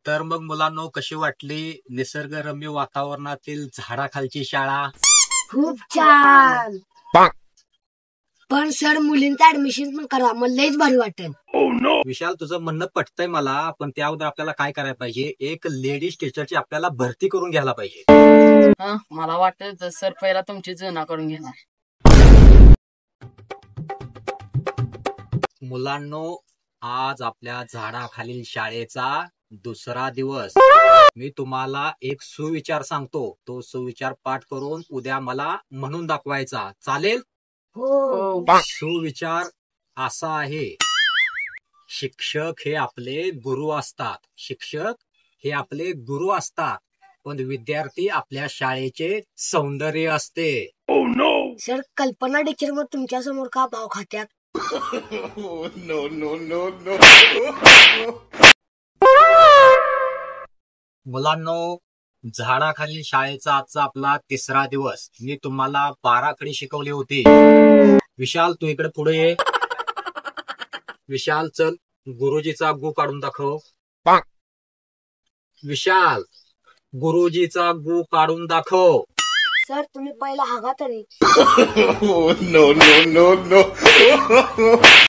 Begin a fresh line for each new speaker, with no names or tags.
तर मग मुलांनो, कशी वाटली निसर्गरम्य वातावरणातील झाडाखालची शाळा?
खूप छान. पण सर मुलींचं ऍडमिशन पण करा, मला लयच भारी वाटेल.
विशाल, तुझं म्हणणं पटतंय मला, पण त्याबद्दल आपल्याला काय करायला पाहिजे, एक लेडीज टीचरची आपल्याला भरती करून घ्यायला पाहिजे.
मला वाटतं सर पहिला तुमची जुना करून घेणार.
मुलांनो, आज आपल्या झाडाखालील शाळेचा दुसरा दिवस. मी तुम्हाला एक सुविचार सांगतो, तो सुविचार पाठ करून उद्या मला म्हणून दाखवायचा. चालेल?
हो.
सुविचार असा आहे, शिक्षक हे आपले गुरु असतात. शिक्षक हे आपले गुरु असतात, पण विद्यार्थी आपल्या शाळेचे सौंदर्य असते.
सर कल्पना टीचर मग तुमच्या समोर का भाव खात्यात?
मुलांनो, झाडाखाली शाळेचा आजचा आपला तिसरा दिवस. मी तुम्हाला 12 आकडे शिकवली होती. विशाल, तू इकडे पुढे ये. विशाल, चल गुरुजीचा गु काढून दाखव. विशाल, गुरुजीचा गु काढून दाखव.
सर तुम्ही पहिला हागा तरी.